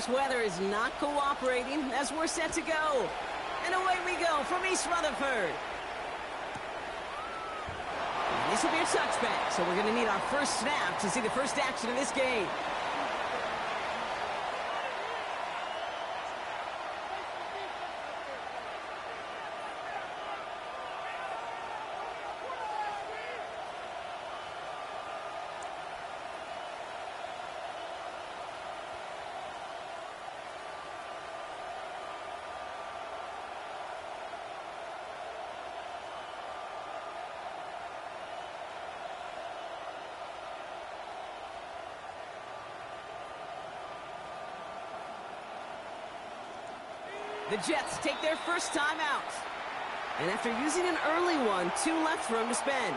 Nice weather is not cooperating as we're set to go. And away we go from East Rutherford. And this will be a touchback, so we're going to need our first snap to see the first action of this game. The Jets take their first time out. And after using an early one, 2 left for him to spend.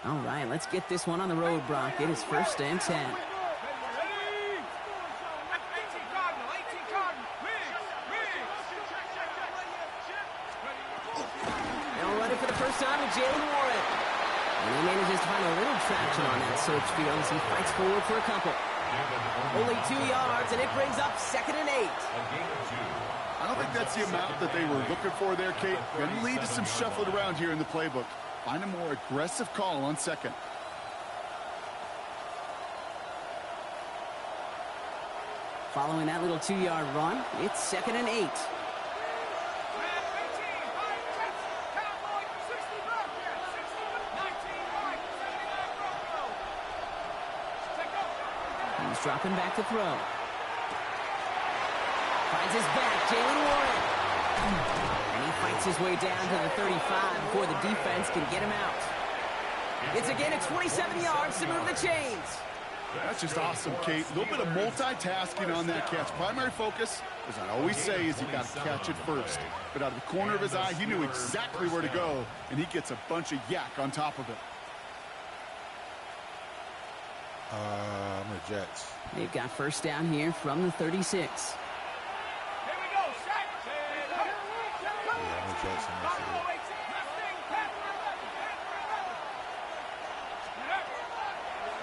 All right, let's get this one on the road, Brock. It is 1st and 10. Now running for the first time with Jaylen Warren. And he manages to find a little traction on that search field as he fights forward for a couple. Only 2 yards, and it brings up 2nd and 8. I don't think that's the amount that they were looking for there, Kate. Going to lead to some shuffling around here in the playbook. Find a more aggressive call on 2nd. Following that little 2-yard run, it's 2nd and 8. He's dropping back to throw. Finds his back, Jaylen Warren. And he fights his way down to the 35 before the defense can get him out. It's again at 27 yards to move the chains. That's just awesome, Kate. A little bit of multitasking on that catch. Primary focus, as I always say, is you got to catch it first. But out of the corner of his eye, he knew exactly where to go, and he gets a bunch of yak on top of it. I'm the Jets. They've got first down here from the 36.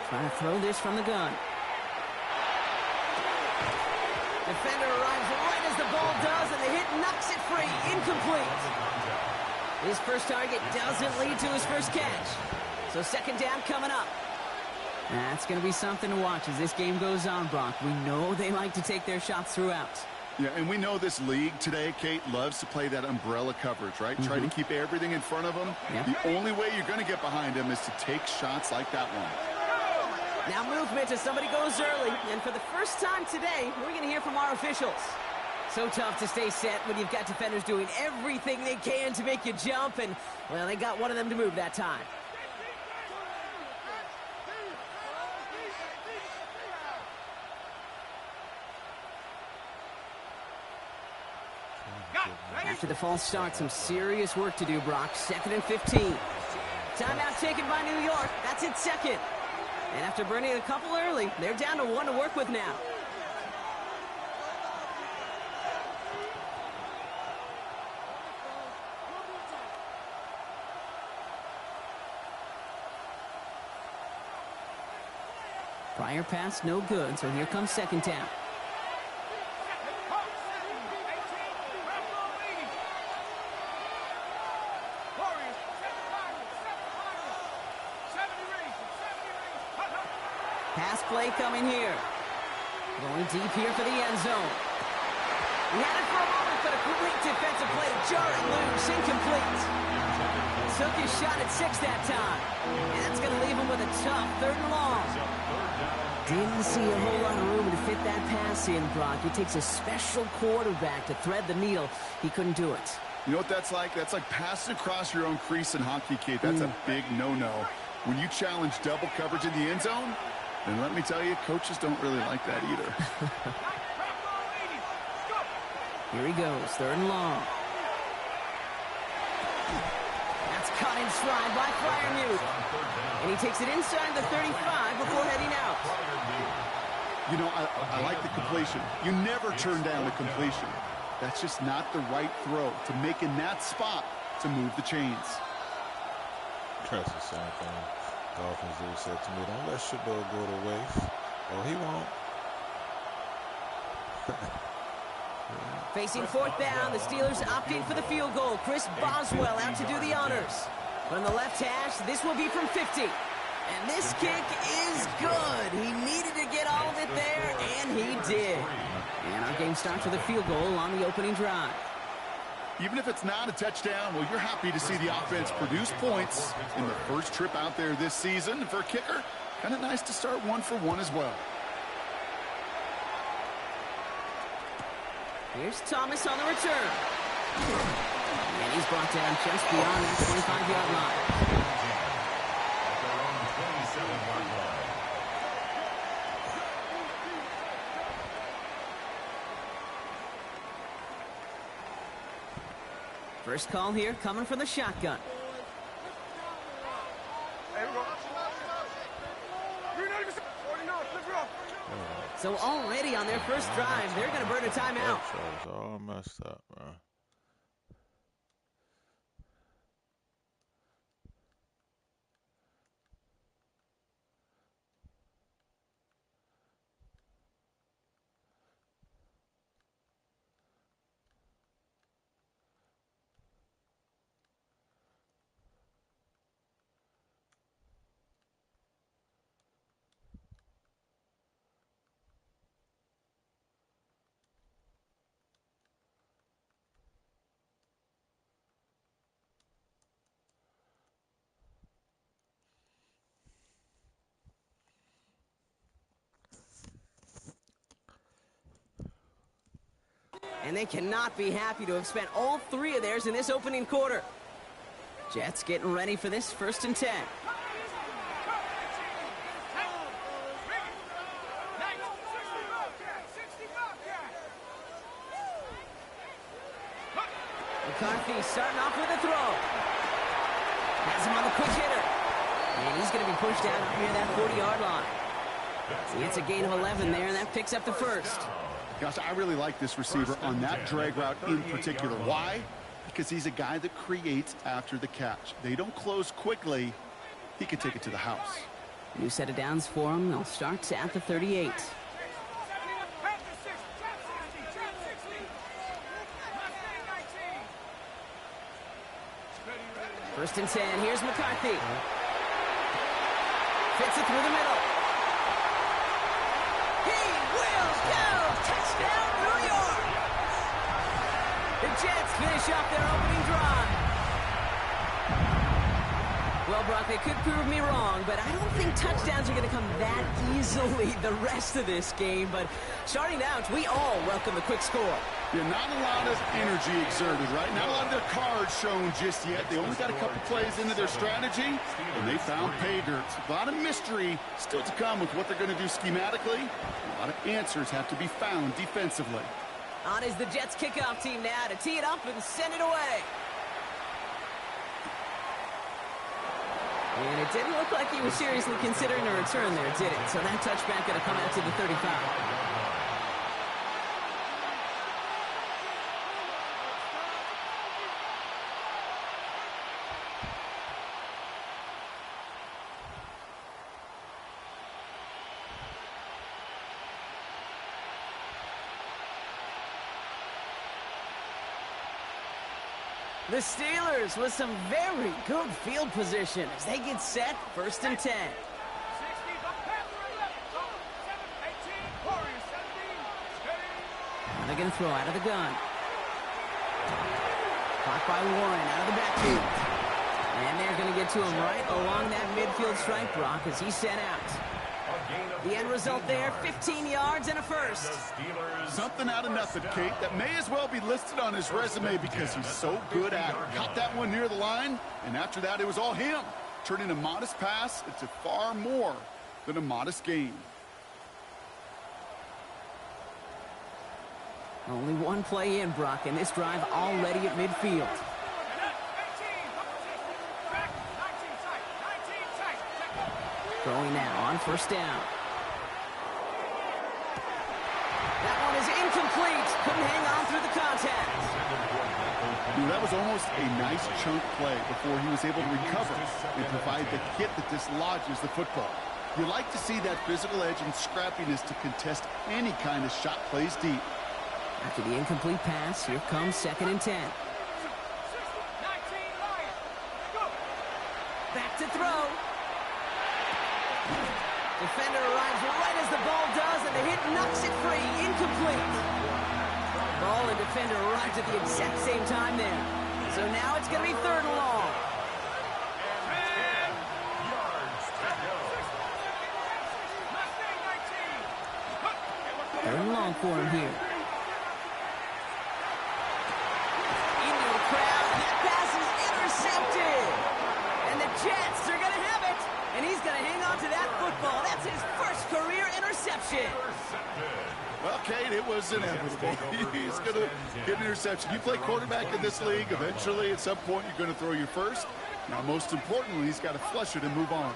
Trying to throw this from the gun. Defender arrives right as the ball does, and the hit knocks it free. Incomplete. His first target doesn't lead to his first catch. So 2nd down coming up. That's going to be something to watch as this game goes on, Brock. We know they like to take their shots throughout. Yeah, and we know this league today, Kate, loves to play that umbrella coverage, right? Try to keep everything in front of them. Yep. The only way you're going to get behind them is to take shots like that one. Now movement as somebody goes early. And for the first time today, we're going to hear from our officials. So tough to stay set when you've got defenders doing everything they can to make you jump. And, well, they got one of them to move that time. After the false start, some serious work to do, Brock. 2nd and 15. Timeout taken by New York. That's it 2nd. And after burning a couple early, they're down to 1 to work with now. Prior pass, no good, so here comes 2nd down. Pass play coming here. Going deep here for the end zone. He had it for a moment, but a great defensive play to jar it loose. Incomplete. Took his shot at 6 that time. And that's going to leave him with a tough 3rd and long. Didn't see a whole lot of room to fit that pass in, Brock. It takes a special quarterback to thread the needle. He couldn't do it. You know what that's like? That's like passing across your own crease in hockey, Kate. That's a big no-no. When you challenge double coverage in the end zone, then let me tell you, coaches don't really like that either. Here he goes, 3rd and long. That's Caught in stride by Freiermuth. And he takes it inside the 35 before heading out. You know, I like the completion. You never turn down a completion. That's just not the right throw to make in that spot to move the chains. That's the same thing Dolphins dude said to me. Don't let Shador go to waste. Oh, he won't. Facing fourth down, the Steelers opting for the field goal. Chris Boswell out to do the honors. From the left hash, this will be from 50. And this kick is good. He needed to get all of it there, and he did. And our game starts with a field goal on the opening drive. Even if it's not a touchdown, well, you're happy to see the offense produce points in their first trip out there this season. And for a kicker, kind of nice to start 1 for 1 as well. Here's Thomas on the return. And he's brought down just beyond that 25-yard line. First call here coming from the shotgun. So already on their first drive, they're going to burn a timeout. That was all messed up, bro. And they cannot be happy to have spent all 3 of theirs in this opening quarter. Jets getting ready for this 1st and 10. McCarthy starting off with a throw. Has him on the quick hitter. And he's going to be pushed out up near that 40-yard line. So it's a gain of 11 there, and that picks up the first. Gosh, I really like this receiver on that drag route in particular. Why? Because he's a guy that creates after the catch. They don't close quickly. He can take it to the house. New set of downs for him. They'll start at the 38. First and 10. Here's McCarthy. Fits it through the middle. Touchdown, New York! The Jets finish off their opening drive. Well, Brock, they could prove me wrong, but I don't think touchdowns are going to come that easily the rest of this game. But starting out, we all welcome the quick score. Yeah, not a lot of energy exerted, right? Not a lot of their cards shown just yet. They only got a couple plays into their strategy, and they found pay dirt. A lot of mystery still to come with what they're going to do schematically. A lot of answers have to be found defensively. On is the Jets kickoff team now to tee it up and send it away. And it didn't look like he was seriously considering a return there, did it? So that touchback going to come out to the 35. The Steelers with some very good field position as they get set, 1st and 10. Now they're going to throw out of the gun. Caught by Warren out of the backfield. And they're going to get to him right along that midfield strike, Brock, as he's sent out. The end result there, 15 yards and a first. Something out of nothing, Kate. That may as well be listed on his resume because he's so good at it. Caught that one near the line, and after that, it was all him. Turning a modest pass into far more than a modest gain. Only one play in, Brock, and this drive already at midfield. Throwing now on first down. That one is incomplete. Couldn't hang on through the contact. That was almost a nice chunk play before he was able to recover and provide the hit that dislodges the football. You like to see that physical edge and scrappiness to contest any kind of shot plays deep. After the incomplete pass, here comes 2nd and 10. Back to throw. Defender arrives right as the ball does, and the hit knocks it free. Incomplete. Ball and defender arrived at the exact same time there. So now it's going to be 3rd and long. 3rd and long for him here. Into the crowd. That pass is intercepted. And the Jets are going to have it. And he's going to hang on to that football. That's his first career interception. Well, Kate, it was inevitable. He's going to get an interception. You play quarterback in this league. Eventually, at some point, you're going to throw your first. Now, most importantly, he's got to flush it and move on.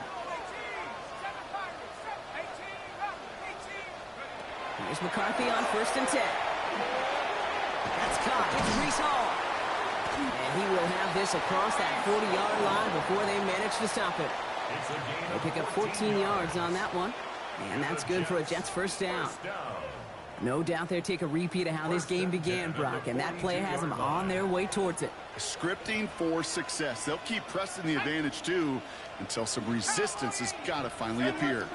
Here's McCarthy on 1st and 10. That's caught. It's Breece Hall. And he will have this across that 40-yard line before they manage to stop it. They pick up 14 yards on that one. And that's good for a Jets first down. No doubt they'll take a repeat of how this game began, Brock, and that play has them on their way towards it. Scripting for success. They'll keep pressing the advantage, too, until some resistance has got to finally appear.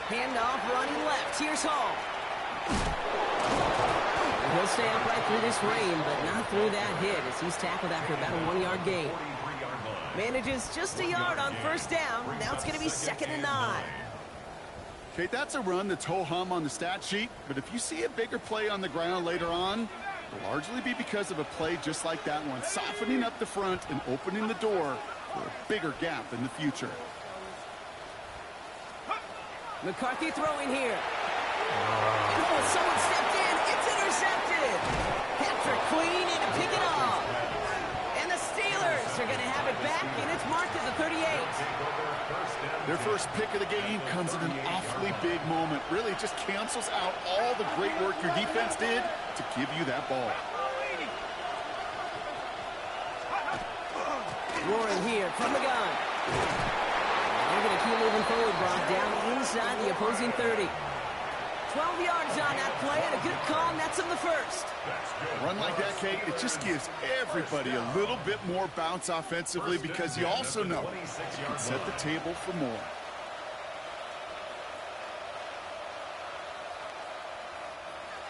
Handoff running left. Here's Hall. He'll stay upright through this rain, but not through that hit as he's tackled after about a 1-yard gain. Manages just a yard on first down. Now it's going to be 2nd and 9. Okay, that's a run that's ho-hum on the stat sheet, but if you see a bigger play on the ground later on, it'll largely be because of a play just like that one, softening up the front and opening the door for a bigger gap in the future. McCarthy throwing here. Oh, someone stepped in. It's intercepted. Patrick Queen in to pick it off. And the Steelers are going to have it back, and it's marked at the 38. Their first pick of the game comes at an awfully big moment. Really just cancels out all the great work your defense did to give you that ball. Roaring here from the gun. They're going to keep moving forward, Brock, down inside the opposing 30. 12 yards on that play, and a good call nets him the first. A run like that, Kate, it just gives everybody a little bit more bounce offensively because you also know you can set the table for more.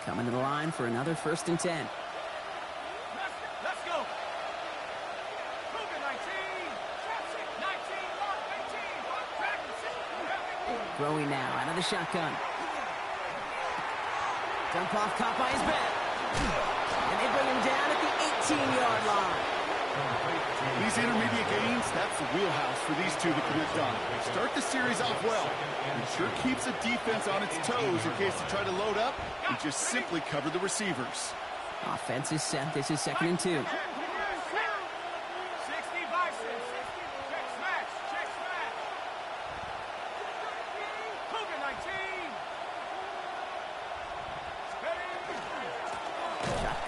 Coming to the line for another 1st and 10. Let's go. Throwing now out of the shotgun. Dump off, caught by his back. And they bring him down at the 18-yard line. These intermediate gains, that's the wheelhouse for these two to connect on. Start the series off well. It sure keeps the defense on its toes in case they try to load up and just simply cover the receivers. Offense is set. This is 2nd and 2.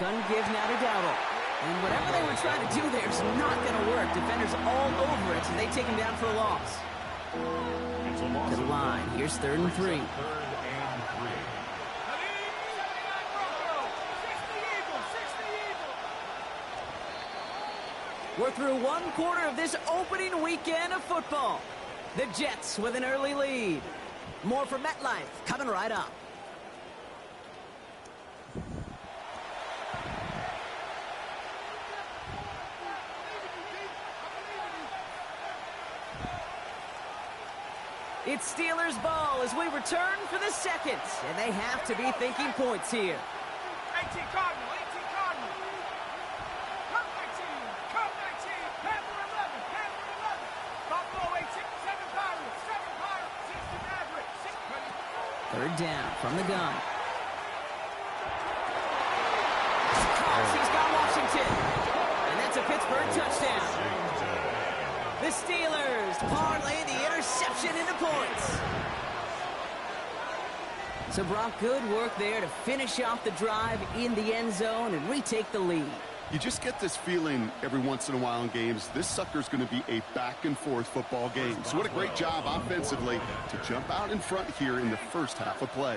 Gun give now to Dowdle. And whatever they were trying to do there is not going to work. Defenders all over it, so they take him down for a loss. To the line. Here's 3rd and 3. We're through 1 quarter of this opening weekend of football. The Jets with an early lead. More from MetLife coming right up. It's Steelers ball as we return for the second, and they have to be thinking points here. 18 Cardinal, 18 Cardinal. Cup 19, Cup 19, Panther 11, Panther 11. Buffalo 18, 7 Pirates, 7 Pirates, 6 Maverick, 6 ready. 3rd down from the gun. intercepted. And that's a Pittsburgh touchdown. The Steelers parlay the interception into points. So, Brock, good work there to finish off the drive in the end zone and retake the lead. You just get this feeling every once in a while in games, this sucker's going to be a back-and-forth football game. So what a great job offensively to jump out in front here in the first half of play.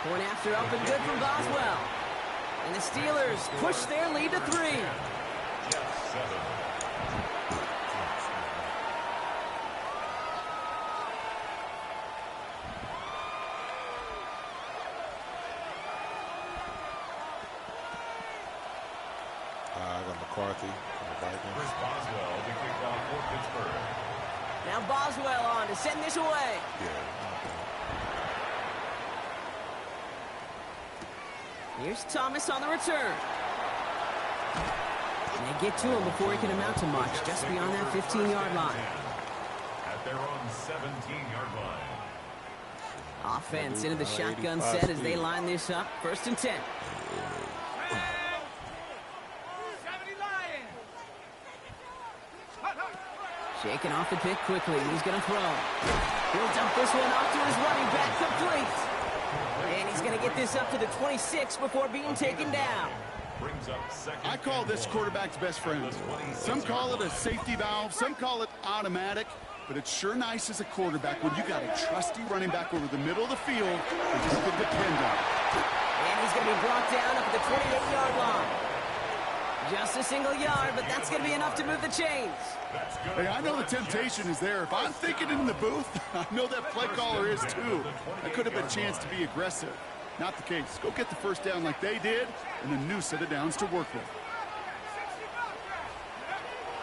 Point after up and good from Boswell. And the Steelers push their lead to 3. I got McCarthy from the Vikings. Chris Boswell to kick off for Pittsburgh. Now Boswell on to send this away. Here's Thomas on the return. And they get to him before he can amount to much, just beyond that 15-yard line. At their own 17-yard line. Offense into the shotgun set as they line this up. 1st and 10. 70 Lions. Shaking off the pick quickly. He's going to throw. He'll dump this one off to his running back, complete. And he's going to get this up to the 26 before being taken down. I call this quarterback's best friend. Some call it a safety valve, some call it automatic, but it's sure nice as a quarterback when you got a trusty running back over the middle of the field that you can depend on. And he's going to be brought down up at the 28-yard line. Just a single yard, but that's going to be enough to move the chains. Hey, I know the temptation is there. If I'm thinking it in the booth, I know that play caller is too. That could have been a chance to be aggressive. Not the case. Go get the first down like they did, and a new set of downs to work with.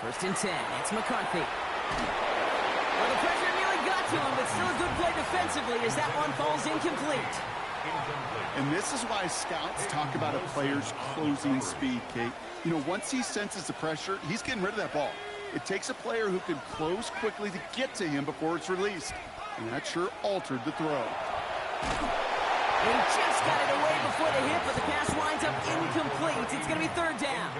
1st and 10. It's McCarthy. Well, the pressure nearly got to him, but still a good play defensively as that one falls incomplete. And this is why scouts talk about a player's closing speed, Kate. You know, once he senses the pressure, he's getting rid of that ball. It takes a player who can close quickly to get to him before it's released. And that sure altered the throw. He just got it away before the hit, but the pass winds up incomplete. It's going to be 3rd down.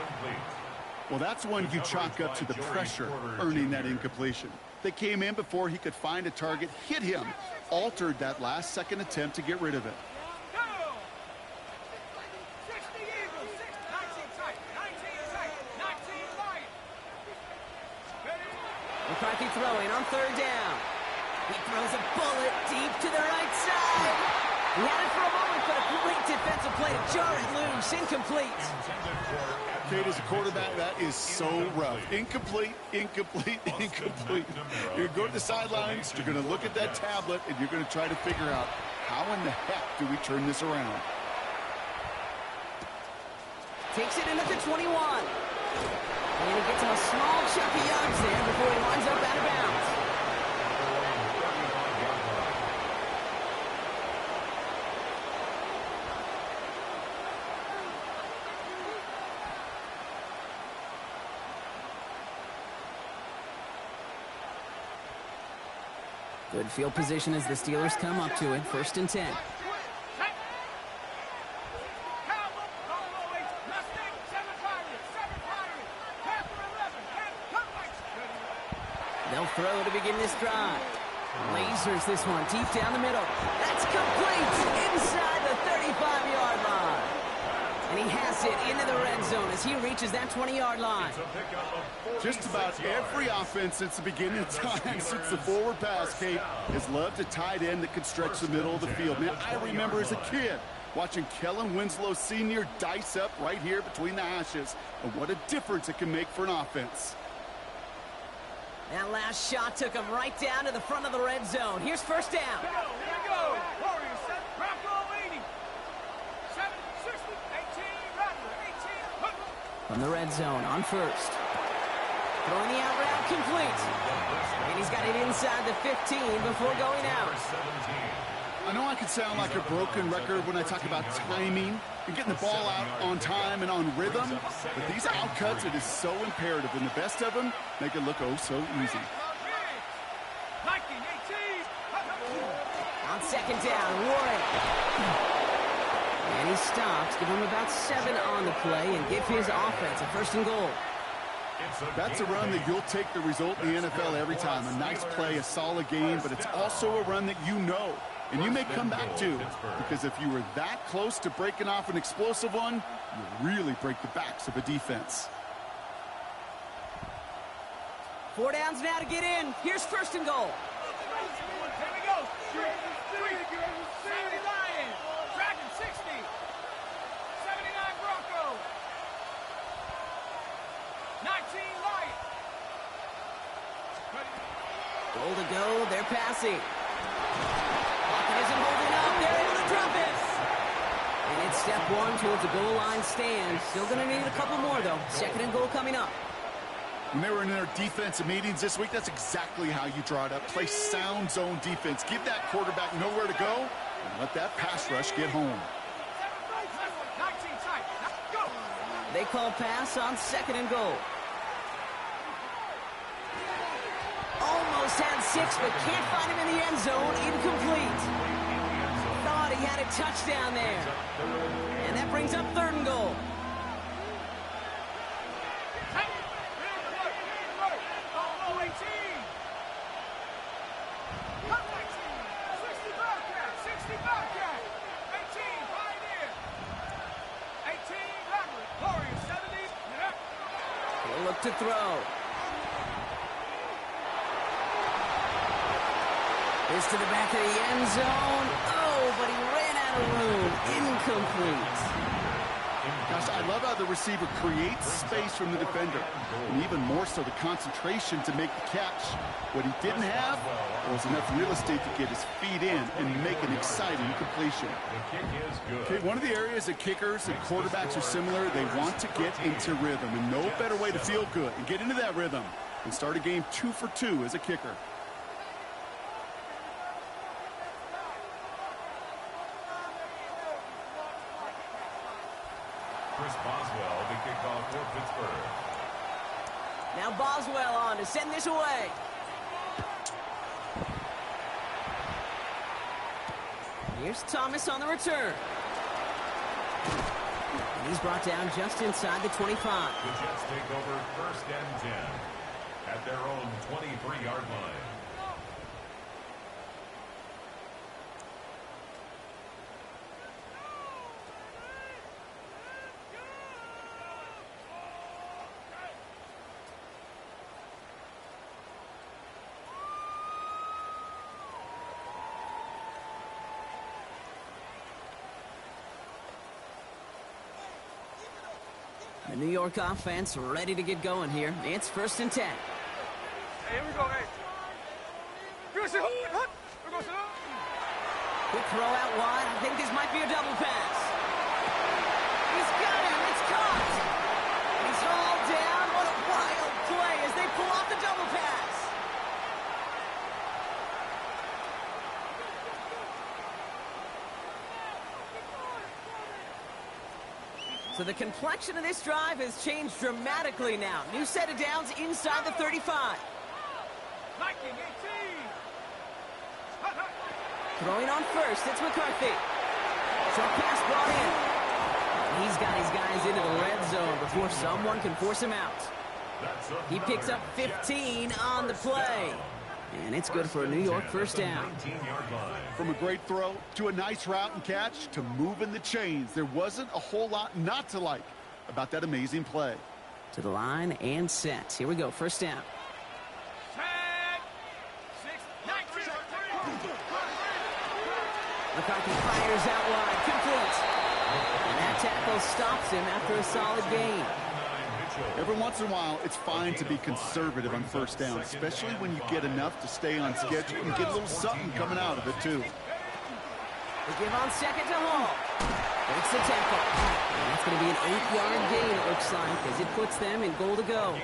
Well, that's one you chalk up to the pressure earning that incompletion. They came in before he could find a target, hit him, altered that last-second attempt to get rid of it. McCarthy throwing on 3rd down. He throws a bullet deep to the right side. He had it for a moment, but a great defensive play to jar it loose. Incomplete. Kate, as a quarterback, that is so rough. Incomplete, incomplete, incomplete. You're going to go to the sidelines, you're going to look at that tablet, and you're going to try to figure out how in the heck do we turn this around. Takes it in at the 21. And he gets him a small chunk of yards there before he winds up out of bounds. Good field position as the Steelers come up to it. 1st and 10. They'll throw to begin this drive. Lasers this one deep down the middle. That's complete inside the 35-yard line. And he has it into the red zone as he reaches that 20-yard line. Just about every offense since the beginning of time, since the forward pass, Kate, has loved a tight end that could stretch the middle of the field. Man, I remember as a kid watching Kellen Winslow Sr. dice up right here between the hashes. And what a difference it can make for an offense. That last shot took him right down to the front of the red zone. Here's 1st down. Here we go. Warriors set. Bronco 80. 7, 60, 18, Rattler, 18. From the red zone on 1st. Throwing the out route complete. And he's got it inside the 15 before going out. I know I could sound like a broken record when I talk about timing and getting the ball out on time and on rhythm, but these out cuts, it is so imperative, and the best of them make it look oh so easy. 19, 18. On 2nd down, Warren. And he stops, give him about 7 on the play, and give his offense a 1st and goal. That's a run that you'll take the result in the NFL every time. A nice play, a solid game, but it's also a run that you know. And you may come back to, because if you were that close to breaking off an explosive one, you really break the backs of a defense. 4 downs now to get in. Here's 1st and goal. Here we go. 70 Lions. Dragon 60. 79 Broncos. 19 Lions. Goal to go. They're passing. Lockett isn't holding up. They're able to drop it. And it's step 1 towards the goal line stand. Still going to need a couple more, though. 2nd and goal coming up. When they were in their defensive meetings this week, that's exactly how you draw it up. Play sound zone defense. Give that quarterback nowhere to go, and let that pass rush get home. 19 tight. Go. They call pass on 2nd and goal. Almost had 6, but can't find him in the end zone. Incomplete. Thought he had a touchdown there. And that brings up 3rd and goal. He'll look to throw. This to the back of the end zone. Oh, but he ran out of room. Incomplete. Gosh, I love how the receiver creates space from the defender, and even more so the concentration to make the catch. What he didn't have was enough real estate to get his feet in and make an exciting completion. Okay, one of the areas that kickers and quarterbacks are similar, they want to get into rhythm, and no better way to feel good and get into that rhythm than start a game 2 for 2 as a kicker. Chris Boswell, the kickoff for Pittsburgh. Now Boswell on to send this away. Here's Thomas on the return. And he's brought down just inside the 25. The Jets take over 1st and 10 at their own 23-yard line. The New York offense ready to get going here. It's 1st and 10. Hey, here we go, hey. Quick throw out wide. I think this might be a double pass. He's got him. It's caught. He's hauled down. What a wild play as they pull off the double pass. So the complexion of this drive has changed dramatically now. New set of downs inside the 35. Viking 18. Throwing on 1st, it's McCarthy. Short pass brought in. He's got his guys into the red zone before someone can force him out. He picks up 15 on the play. And it's good for a New York 1st down. From a great throw to a nice route and catch to moving the chains, there wasn't a whole lot not to like about that amazing play. To the line and set. Here we go, 1st down. McCarthy fires out wide, complete. And that tackle stops him after a solid gain. Every once in a while, it's fine to be conservative on 1st down, especially when you get enough to stay on schedule and get a little something coming out of it, too. They give on 2nd to Hall. Breaks the tackle. And that's going to be an 8-yard gain, it looks like, as it puts them in goal to go.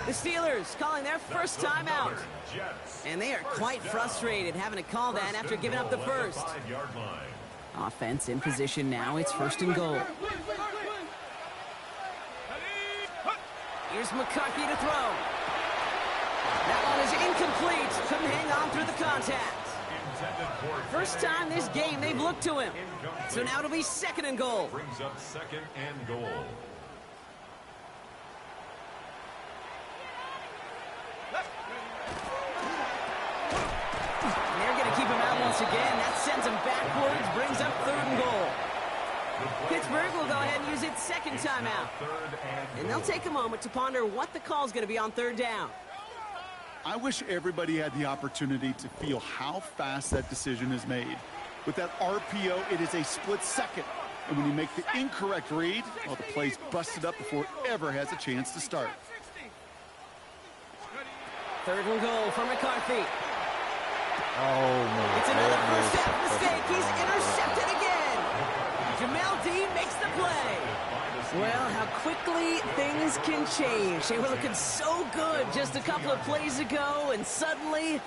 The Steelers calling their 1st time out. And they are quite frustrated having to call that after giving up the 1st. Offense in position now. It's 1st and goal. Here's McCarthy to throw. That one is incomplete. Couldn't hang on through the contact. intended for First time this game they've looked to him. So now it'll be 2nd and goal. brings up 2nd and goal. They're going to keep him out once again. That sends him backwards, brings up 3rd and goal. Pittsburgh will go ahead and use its 2nd timeout. And they'll take a moment to ponder what the call is going to be on 3rd down. I wish everybody had the opportunity to feel how fast that decision is made. With that RPO, it is a split second. And when you make the incorrect read, well, the play's busted up before it ever has a chance to start. 3rd and goal for McCarthy. Oh, my It's another goodness. first half mistake. He's intercepted again. Jamel Dean makes the play. Well, how quickly things can change. They were looking so good just a couple of plays ago, and suddenly,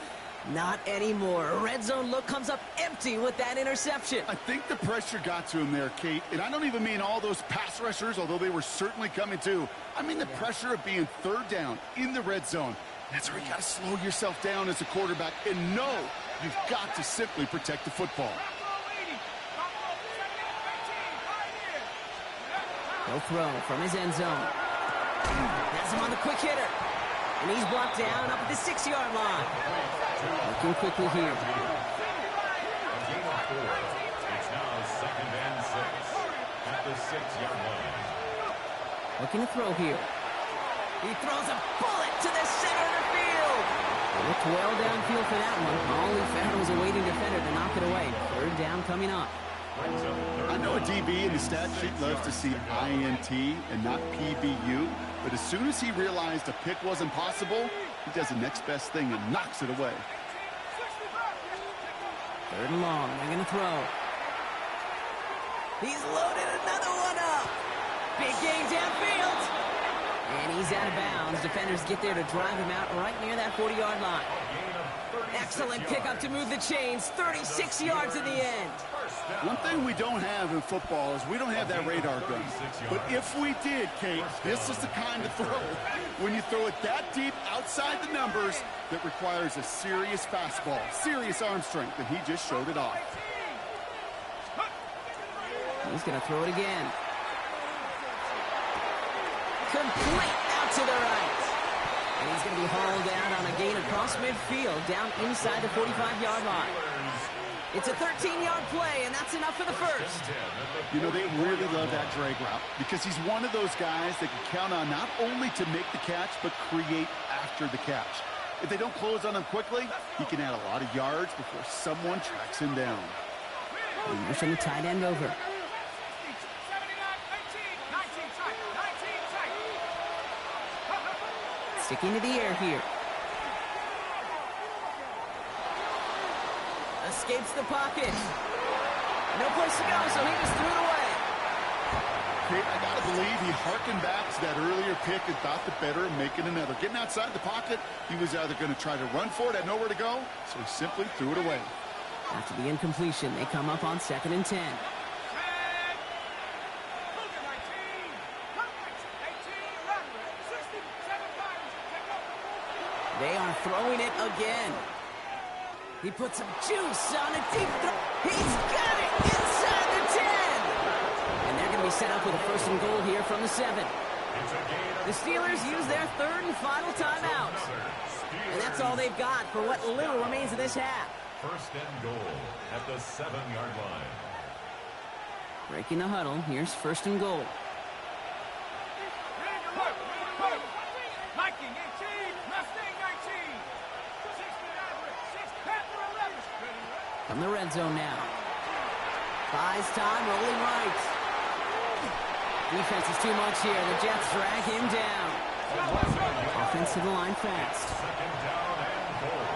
not anymore. A red zone look comes up empty with that interception. I think the pressure got to him there, Kate. And I don't even mean all those pass rushers, although they were certainly coming too. I mean the pressure of being 3rd down in the red zone. That's where you got to slow yourself down as a quarterback and know you've got to simply protect the football. No throw from his end zone. Has him on the quick hitter. And he's blocked down up at the 6-yard line. Looking quickly here. A gain of 4. It's now 2nd and 6 at the 6-yard line. Looking to throw here. He throws a bullet to the center of the field. Looked well downfield for that one. All he found was a waiting defender to knock it away. 3rd down coming up. I know a DB in the stat sheet loves to see INT and not PBU, but as soon as he realized a pick wasn't possible, he does the next best thing and knocks it away. 3rd and long. They're going to throw. He's loaded another one up. Big game downfield. And he's out of bounds. Defenders get there to drive him out right near that 40-yard line. Excellent pickup to move the chains. 36 yards in the end. One thing we don't have in football is we don't have that radar gun. But if we did, Kate, this is the kind of throw. When you throw it that deep outside the numbers, that requires a serious fastball, serious arm strength, and he just showed it off. He's going to throw it again. Complete out to the right. And he's going to be hauled out on a gain across midfield, down inside the 45-yard line. It's a 13-yard play, and that's enough for the first. You know, they really love that drag route because he's one of those guys that can count on not only to make the catch, but create after the catch. If they don't close on him quickly, he can add a lot of yards before someone tracks him down. Leaders from the tight end over. Sticking to the air here. Escapes the pocket. No place to go, so he just threw it away. Kate, I got to believe he harkened back to that earlier pick and thought the better of making another. Getting outside the pocket, he was either going to try to run for it, had nowhere to go, so he simply threw it away. After the incompletion, they come up on 2nd and 10. They are throwing it again. He puts some juice on a deep throw. He's got it inside the 10. And they're going to be set up with a 1st and goal here from the 7. The Steelers use their 3rd and final timeout. And that's all they've got for what little remains of this half. 1st and goal at the 7-yard line. Breaking the huddle. Here's 1st and goal. Viking 18, Mustang 19. 6 Panther 11. From the red zone now. Buys time, rolling right. Defense is too much here. The Jets drag him down. Offense to the line fast. 2nd down and goal.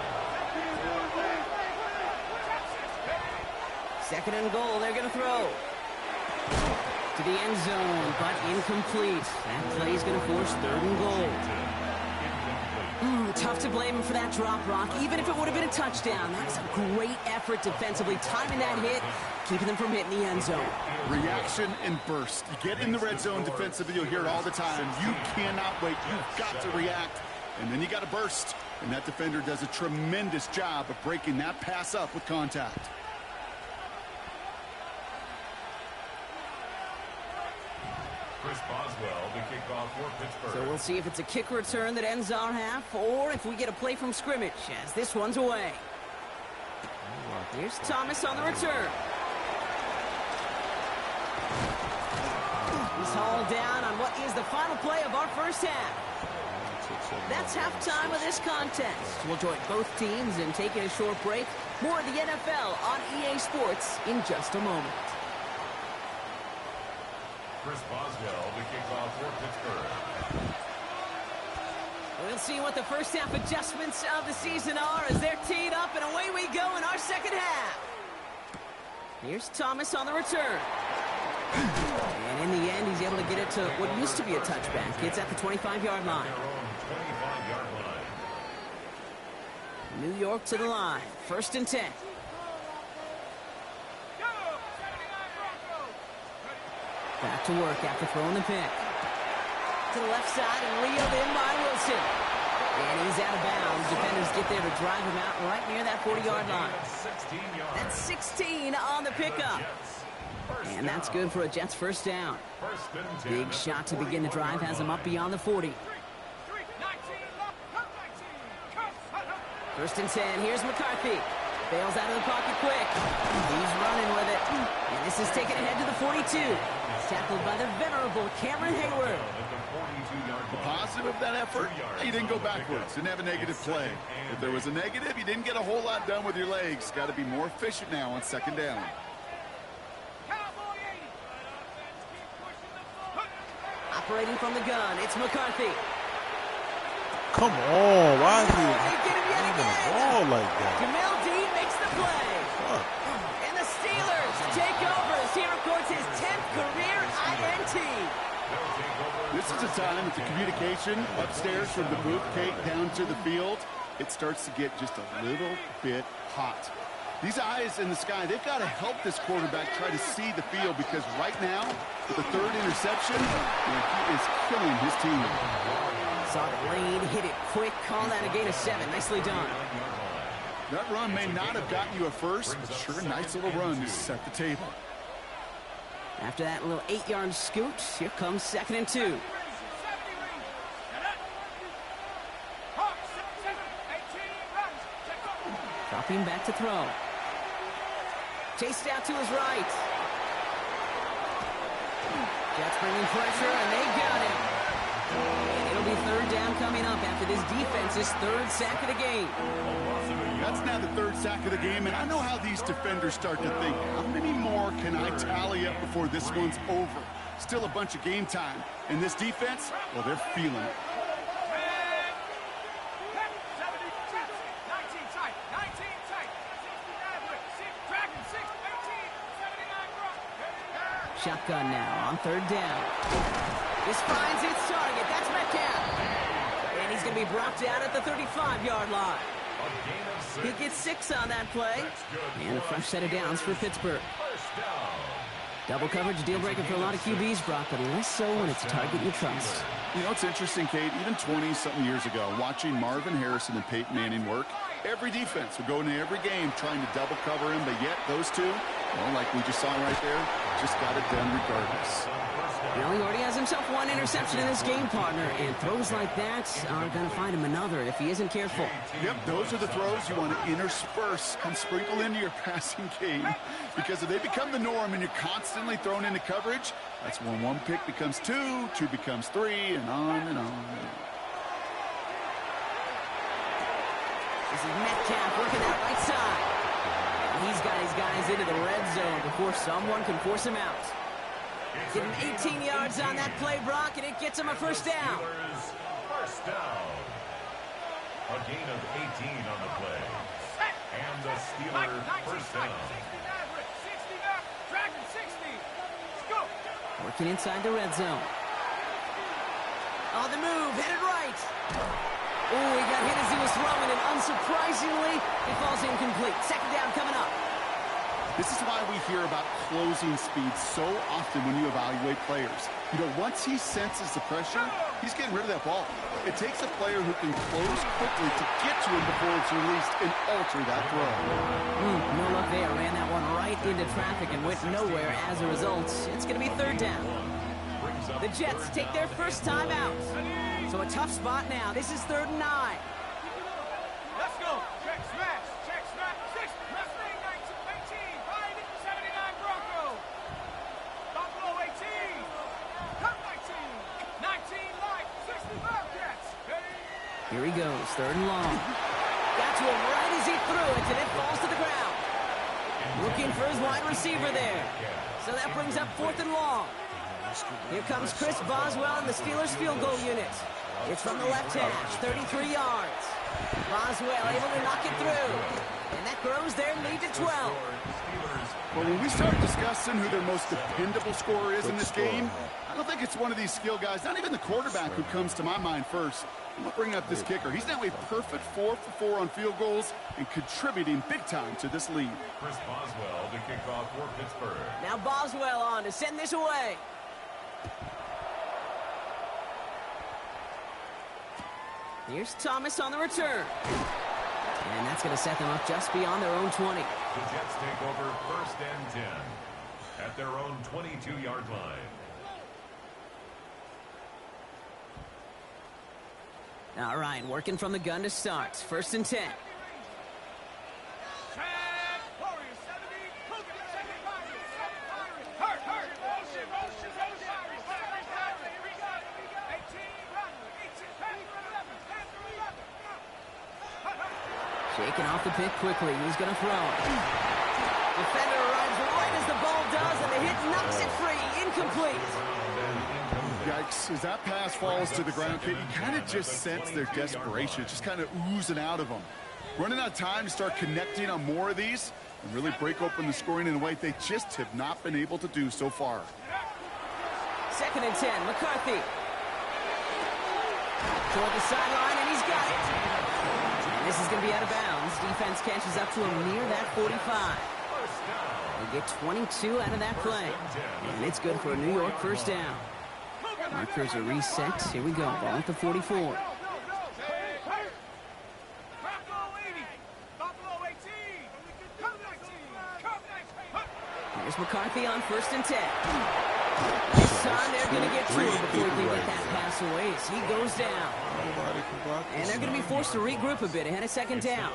2nd and goal, they're going to throw. To the end zone, but incomplete. That play is going to force 3rd and goal. Tough to blame him for that drop, Rock. Even if it would have been a touchdown, that was a great effort defensively, timing that hit, keeping them from hitting the end zone. Reaction and burst. You get in the red zone defensively, you'll hear it all the time. You cannot wait. You've got to react, and then you got to burst. And that defender does a tremendous job of breaking that pass up with contact. Chris Boswell, the kickoff for Pittsburgh. So we'll see if it's a kick return that ends our half or if we get a play from scrimmage as this one's away. Here's Thomas on the return. He's hauled down on what is the final play of our first half. That's halftime of this contest. We'll join both teams in taking a short break. More of the NFL on EA Sports in just a moment. Chris Boswell, the kickoff for Pittsburgh. We'll see what the first half adjustments of the season are as they're teed up, and away we go in our second half. Here's Thomas on the return. And in the end, he's able to get it to what used to be a touchback. It's at the 25-yard line. New York to the line. 1st and 10. Back to work after throwing the pick. To the left side and reeled in by Wilson. And he's out of bounds. Defenders get there to drive him out right near that 40-yard line. That's 16 on the pickup. And that's good for a Jets first down. Big shot to begin the drive has him up beyond the 40. 1st and 10. Here's McCarthy. Bails out of the pocket quick. He's running with it. And this is taken ahead to the 42. Tackled by the venerable Cameron Hayward. The positive of that effort, he didn't go backwards. Didn't have a negative play. If there was a negative, you didn't get a whole lot done with your legs. Got to be more efficient now on 2nd down. Operating from the gun, it's McCarthy. Come on, why is he Get him yet moving the again. ball like that? Jamel Dean makes the play. Fuck. And the Steelers take over as he records his 10th career INT. This is a time that the communication upstairs from the booth, Kate, down to the field, it starts to get just a little bit hot. These eyes in the sky, they've got to help this quarterback try to see the field, because right now, with the 3rd interception, he is killing his team. Saw the lane, hit it quick, call that a gain of 7. Nicely done. That run may not have gotten you a first, but sure, a nice little run to set the table. After that little 8-yard scoot, here comes 2nd and 2. Dropping back to throw. Chased out to his right. Jets bringing pressure, and they got him. And it'll be 3rd down coming up after this defense's 3rd sack of the game. That's now the 3rd sack of the game, and I know how these defenders start to think. How many more can I tally up before this one's over? Still a bunch of game time. And this defense, well, they're feeling it. Shotgun now on 3rd down. This finds its target. That's Metcalf. And he's going to be brought down at the 35-yard line. He gets 6 on that play. And a fresh set of downs for Pittsburgh. Double coverage, deal breaker for a lot of QBs, Brock, but less so when it's a target you trust. You know, it's interesting, Kate, even 20-something years ago, watching Marvin Harrison and Peyton Manning work, every defense would go into every game trying to double cover him, but yet those two, well, like we just saw right there, just got it done regardless. Well, he already has himself 1 interception in this game, partner, and throws like that are going to find him another if he isn't careful. Yep, those are the throws you want to intersperse and sprinkle into your passing game, because if they become the norm and you're constantly thrown into coverage, that's when 1 pick becomes 2, 2 becomes 3, and on and on. This is Metcalf working that right side. He's got his guys into the red zone before someone can force him out. Give him 18 yards on that play, Brock, and it gets him a first down. First down. A gain of 18 on the play. And the Steelers first down. Working inside the red zone. On the move, headed right. Oh, he got hit as he was throwing, and unsurprisingly, it falls incomplete. 2nd down coming up. This is why we hear about closing speed so often when you evaluate players. You know, once he senses the pressure, he's getting rid of that ball. It takes a player who can close quickly to get to him before it's released and alter that throw. No luck there. Ran that one right into traffic and went nowhere as a result. It's going to be third down. The Jets take their first time out. So a tough spot now. This is 3rd and 9. Let's go. Check smash. Check smash. 6. Mustang 19. 79 Broncos. Buffalo 18. Cup 19. 19 Light. 60 Bobcats. Here he goes. 3rd and long. Got to him right as he threw it, and it falls to the ground. Looking for his wide receiver there. So that brings up 4th and long. Here comes Chris Boswell in the Steelers field goal unit. It's from the left hash, 33 yards. Boswell able to knock it through. And that grows their lead to 12. Well, when we start discussing who their most dependable scorer is in this game, I don't think it's one of these skill guys, not even the quarterback, who comes to my mind first. I'm going to bring up this kicker. He's now a perfect 4 for 4 on field goals and contributing big time to this lead. Chris Boswell to kick off for Pittsburgh. Now Boswell on to send this away. Here's Thomas on the return. And that's going to set them up just beyond their own 20. The Jets take over 1st and 10 at their own 22-yard line. All right, working from the gun to start. 1st and 10. Warriors 70. Cougar 75. Hurt. Motion. 18. Shaking off the pick quickly. He's going to throw it. Defender arrives right as the ball does, and the hit knocks it free. Incomplete. Yikes. As that pass falls to the ground, Kate, you kind of just sense their desperation. It's just kind of oozing out of them. Running out of time to start connecting on more of these and really break open the scoring in a way they just have not been able to do so far. 2nd and 10. McCarthy. Toward the sideline, and he's got it. And this is going to be out of bounds. Defense catches up to him near that 45. They get 22 out of that play. And it's good for a New York first down. Markers are reset. Here we go. Ball at the 44. Buffalo 80. Buffalo 18. Cup 19. Here's McCarthy on 1st and 10. This time they're going to get through before he can get that pass away as he goes down. And they're going to be forced to regroup a bit ahead of 2nd down.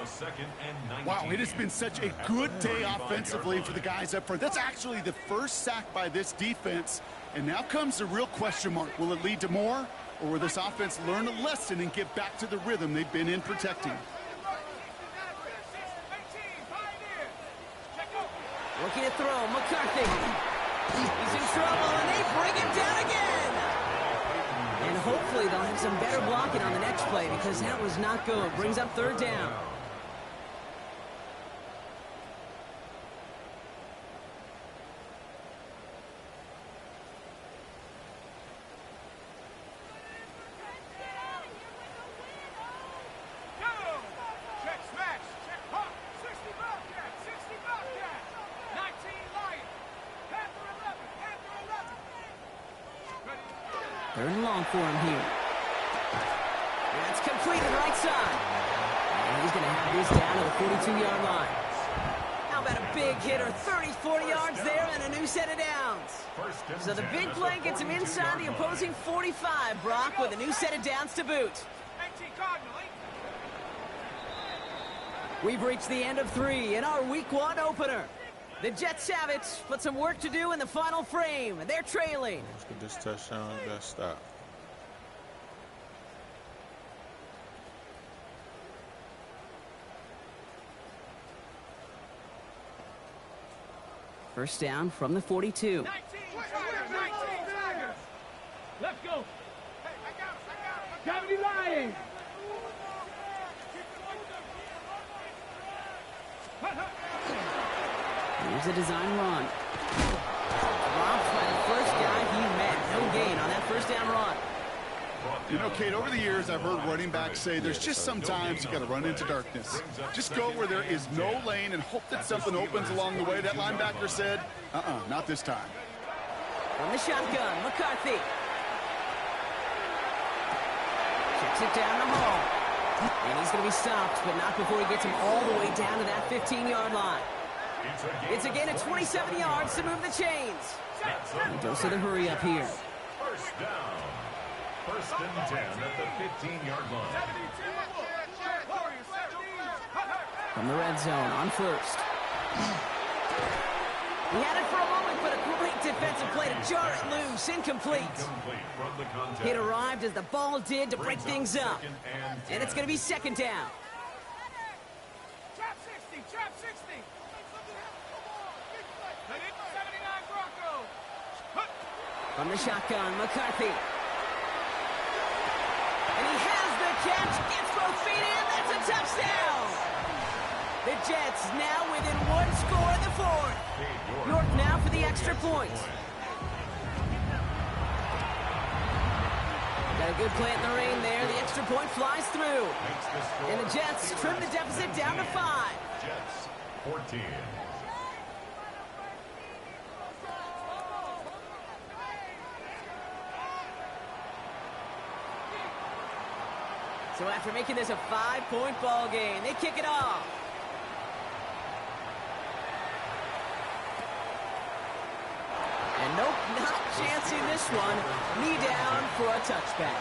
Wow, it has been such a good day offensively for the guys up front. That's actually the first sack by this defense. And now comes the real question mark. Will it lead to more? Or will this offense learn a lesson and get back to the rhythm they've been in protecting? Looking to throw. McCarthy. He's in trouble, and they bring him down again. And hopefully they'll have some better blocking on the next play because that was not good. Brings up 3rd down. Check smash. Check pop. 60 Bobcats. 60 Bobcats. 19 Lion. Panther 11. 3rd and long for him here. That's completed right side. And he's going to have this down to the 42-yard line. How about a big hitter? 30, 40 yards there and a new set of downs. So the big play gets him inside the opposing 45, Brock, with a new set of downs to boot. 19 Cardinal. We've reached the end of 3 in our Week 1 opener. The Jets have it, but some work to do in the final frame. They're trailing. Let's get this touchdown and that stop. First down from the 42. 19 Tigers. Let's go. Gravity Lions. Here's a design run. Dropped by the first guy he met. No gain on that first down run. You know, Kate, over the years, I've heard running backs say there's just sometimes you got to run into darkness. Just go where there is no lane and hope that something opens along the way. That linebacker said, not this time. From the shotgun, McCarthy. Checks it down the hall. And he's going to be stopped, but not before he gets him all the way down to that 15-yard line. It's a gain of 27 yards to move the chains. And dose of the hurry up here. First down. First and 10 at the 15-yard line. From the red zone on first. He had it for a moment, but a great defensive play to jar it loose. Incomplete. It arrived as the ball did to break things up. And it's going to be second down. Trap 60, trap 60. 79 Broncos. From the shotgun, McCarthy. And he has the catch, gets both feet in, that's a touchdown! The Jets now within one score in the fourth. York now for the extra point. Got a good play in the rain there, the extra point flies through. And the Jets trim the deficit down to 5. Jets, 14. So after making this a 5-point ball game, they kick it off. And nope, not chancing this one. Knee down for a touchback.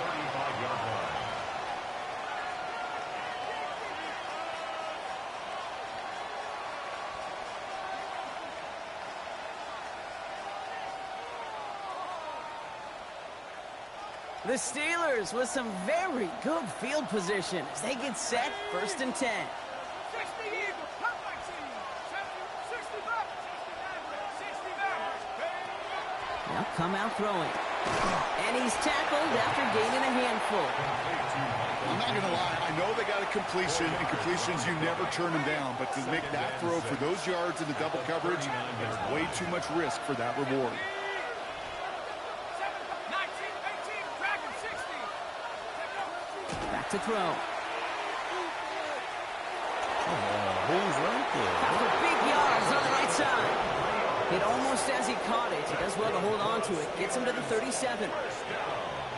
35-yard line. The Steelers with some very good field position as they get set, first and 10. 60 Eagles, top my team. 60 back, 60 back. Now come out throwing. And he's tackled after gaining a handful. I'm not going to lie. I know they got a completion, and completions, you never turn them down. But to make that throw for those yards in the double coverage, there's way too much risk for that reward. 19, 18, Dragon 60. Back to throw. Who's right there? After big yards on the right side. Hit almost as he caught it. He does well to hold on to it. Gets him to the 37.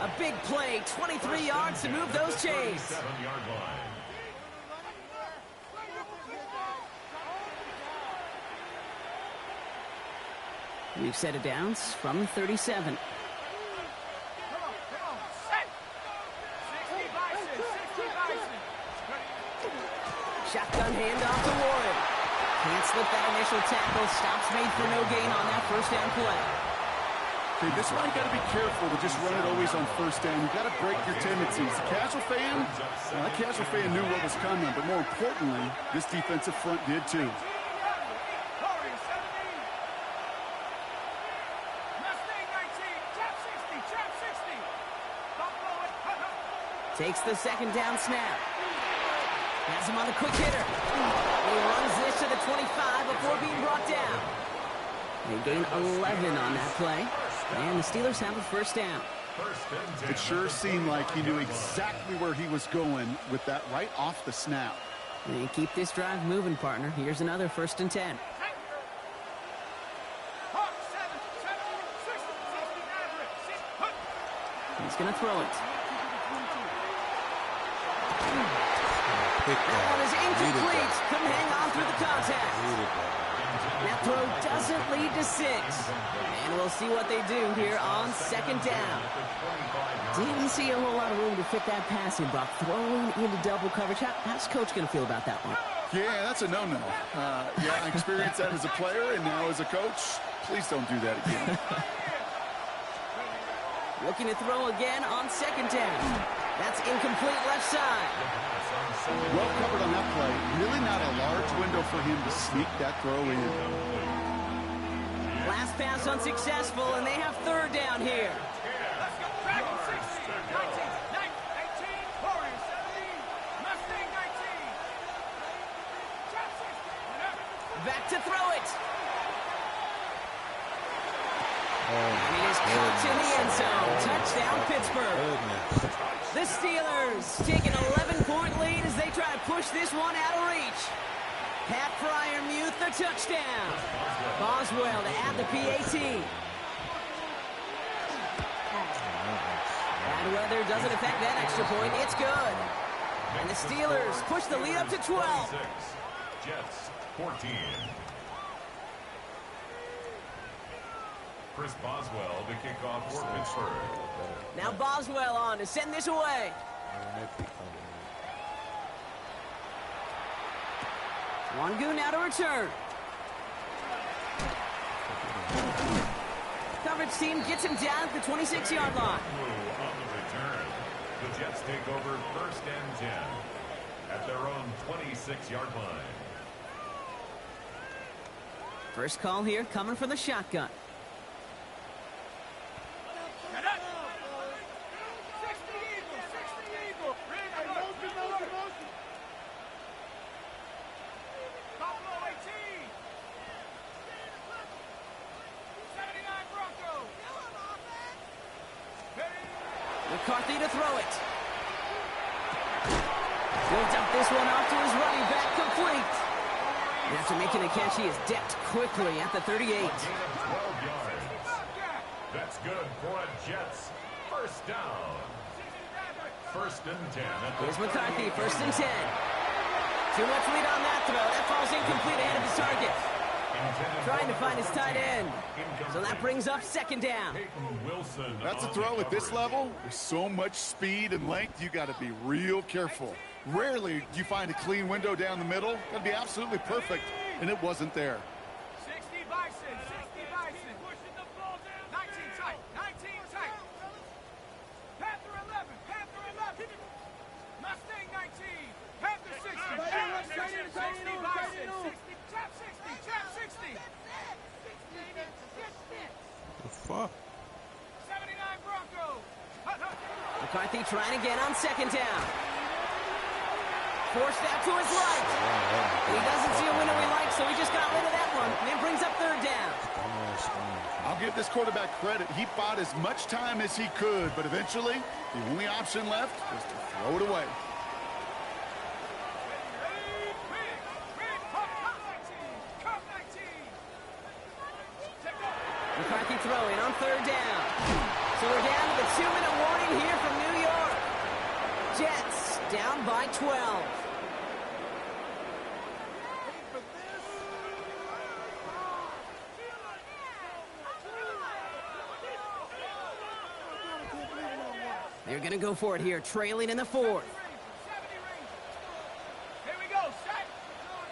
A big play, 23 yards to move those chains. 7-yard line. We've set it downs from the 37. Come on, set. 60 Bison, 60 Bison. Shotgun handoff to Warren. Can't slip that initial tackle. Stops made for no gain on that first down play. Okay, this is why you got to be careful to just run it always on first down. You got to break your tendencies. The casual fan, well, that casual fan knew what was coming, but more importantly, this defensive front did too. Warriors 70. Mustang 19, trap 60, trap 60. Buffalo, Takes the second down snap. Has him on the quick hitter. He runs this to the 25 before being brought down. They gain 11 on that play. And the Steelers have a first down. It sure seemed like he knew exactly where he was going with that right off the snap. They keep this drive moving, partner. Here's another first and 10. Hawk 7, 60, 60, He's going to throw it. Pick That one is Needed incomplete. that. Couldn't hang on through the contact. Needed that. That throw doesn't lead to 6. And we'll see what they do here on second down. Didn't see a whole lot of room to fit that passing, Brock. Throwing into double coverage. How's Coach going to feel about that one? Yeah, that's a no-no. Yeah, I experienced that as a player, and now as a coach, please don't do that again. Looking to throw again on second down. That's incomplete left side. Well covered on that play. Really not a large window for him to sneak that throw in. Last pass unsuccessful, and they have third down here. Let's go. Dragon 60, 19, 18, Warriors 70, Mustang 19. Trap 60. Back to throw it. And he is Caught in the end zone. Touchdown, Pittsburgh. Goodness. The Steelers take an 11-point lead as they try to push this one out of reach. Pat Fryermuth, the touchdown. Boswell to add the PAT. Bad weather doesn't affect that extra point. It's good. And the Steelers push the lead up to 12. Jets 14. Chris Boswell to kick off for Pittsburgh. Now Boswell on to send this away. Wangu now to return. Coverage team gets him down at the 26-yard line. On the return, the Jets take over 1st and 10 at their own 26-yard line. First call here coming from the shotgun. McCarthy to throw it. He'll dump this one off to his running back, complete. And after making a catch, he is decked quickly at the 38. 12 yards. That's good for a Jets first down. 1st and 10. Here's McCarthy, 1st and 10. Too much lead on that throw. That falls incomplete ahead of his target. Trying to find his tight end. So that brings up 2nd down. That's a throw at this level. There's so much speed and length, you got to be real careful. Rarely do you find a clean window down the middle. That'd be absolutely perfect, and it wasn't there. 60 Bison, 60 Bison. Pushing the ball down. 19 tight, 19 tight. Panther 11, Panther 11. Mustang 19, Panther 60. 60 Bison, 60, trap 60, trap 60. The fuck? 79 Broncos. McCarthy trying again on 2nd down. Forced out to his right. He doesn't see a window he likes, so he just got rid of that one. And then brings up 3rd down. I'll give this quarterback credit. He bought as much time as he could, but eventually, the only option left was to throw it away. McCarthy throwing on 3rd down. So we're down to the 2-minute warning here from New York. Jets down by 12. They're going to go for it here, trailing in the 4th. Here we go, set.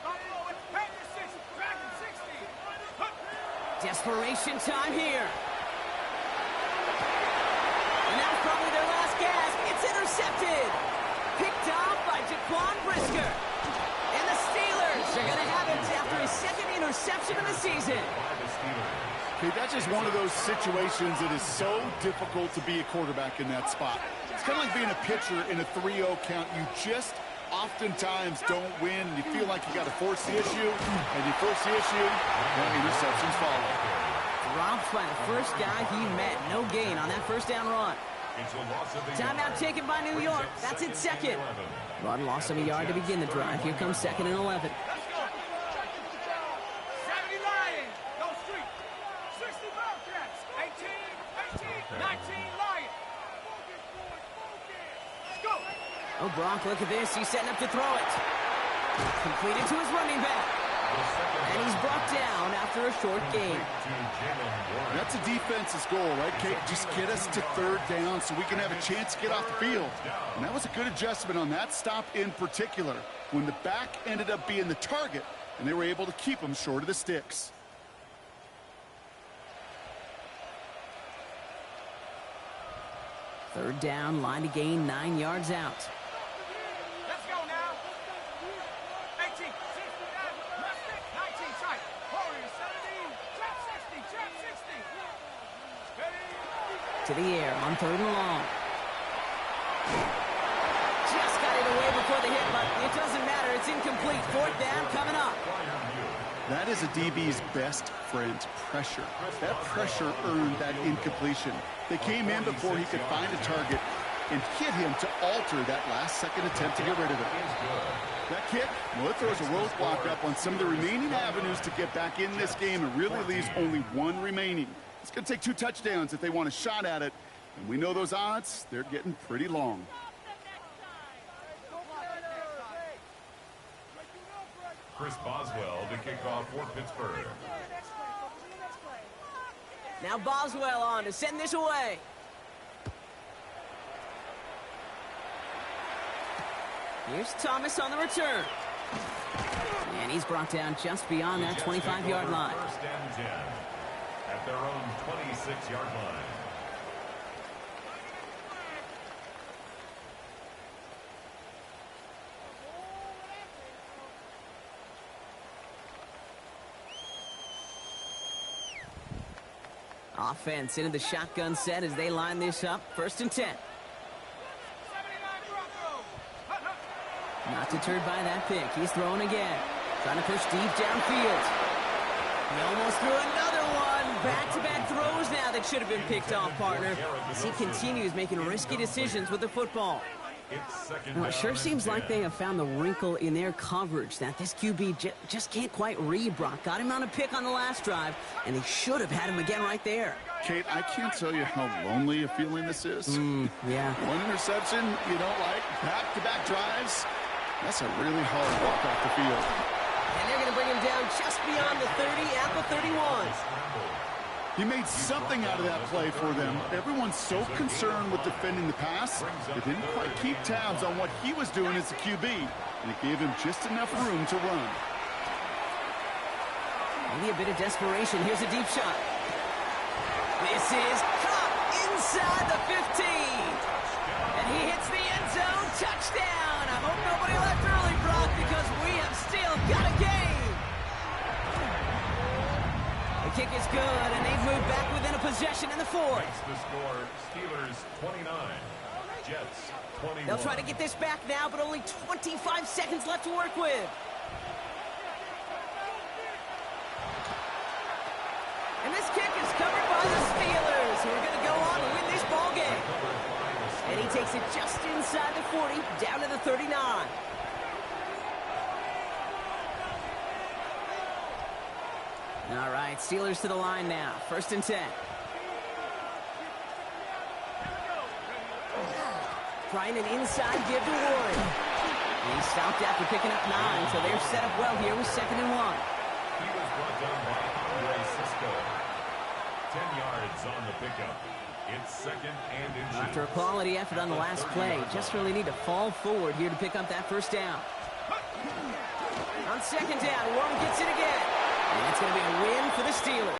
Buffalo with Panther 60, Dragon 60. Desperation time here. And that was probably their last gasp. It's intercepted. Picked off by Jaquan Brisker. And the Steelers are going to have it after his 2nd interception of the season. Okay, that's just one of those situations that is so difficult to be a quarterback in that spot. It's kind of like being a pitcher in a 3-0 count. You just oftentimes don't win. You feel like you got to force the issue, and you force the issue, and interceptions follow. Dropped by the first guy he met. No gain on that 1st down run. Timeout taken by New York. That's its 2nd. Run loss of a yard to begin the drive. Here comes 2nd and 11. Let's go. 70 Lions. Go street. 60 Bobcats. 18, 19 Lions. Let's go. Oh, Brock, look at this. He's setting up to throw it. Completed to his running back. And he's brought down after a short gain. That's a defense's goal, right, Kate? Just get us to 3rd down so we can have a chance to get off the field. And that was a good adjustment on that stop in particular, when the back ended up being the target, and they were able to keep him short of the sticks. Third down, line to gain 9 yards out. Let's go now. 18, 60, 19 tight. Warriors 17, trap 60, trap 60. To the air on 3rd and long. Just got it away before the hit, but it doesn't matter. It's incomplete. 4th down coming up. That is a DB's best friend, pressure. That pressure earned that incompletion. They came in before he could find a target and hit him to alter that last-second attempt to get rid of it. That kick, well, it throws a roadblock up on some of the remaining avenues to get back in this game and really leaves only one remaining. It's going to take 2 touchdowns if they want a shot at it. And we know those odds, they're getting pretty long. Chris Boswell to kick off for Pittsburgh. Now Boswell on to send this away. Here's Thomas on the return. And he's brought down just beyond that 25-yard line. First and 10 at their own 26-yard line. Offense into the shotgun set as they line this up. First and 10. Not deterred by that pick. He's throwing again. Trying to push deep downfield. He almost threw another one. Back-to-back throws now that should have been picked off, partner, as he continues making risky decisions with the football. Well, it sure seems like they have found the wrinkle in their coverage that this QB just can't quite read. Brock got him on a pick on the last drive, and they should have had him again right there. Kate, I can't tell you how lonely a feeling this is. Yeah. One interception you don't like, back-to-back drives. That's a really hard walk off the field. And they're going to bring him down just beyond the 30 at the 31. He made something out of that play for them. Everyone's so concerned with defending the pass, they didn't quite keep tabs on what he was doing as a QB, and it gave him just enough room to run. Maybe a bit of desperation. Here's a deep shot. This is caught inside the 15. And he hits the end zone. Touchdown. I hope nobody left early, Brock, because we have still got a game. The kick is good, and they've moved back within a possession in the fourth. Makes the score Steelers 29, Jets 21. They'll try to get this back now, but only 25 seconds left to work with. And this kick is covered by the Steelers, who are going to go on and win this ball game. And he takes it just inside the 40, down to the 39. All right, Steelers to the line now. First and 10. Trying an inside give to Warren. And he stopped after picking up 9, so they're set up well here with 2nd and 1. He was brought down by Andre Cisco. 10 yards on the pickup. It's 2nd and inches. After a quality effort on the last play, just really need to fall forward here to pick up that first down. On 2nd down, Warren gets it again. And it's going to be a win for the Steelers.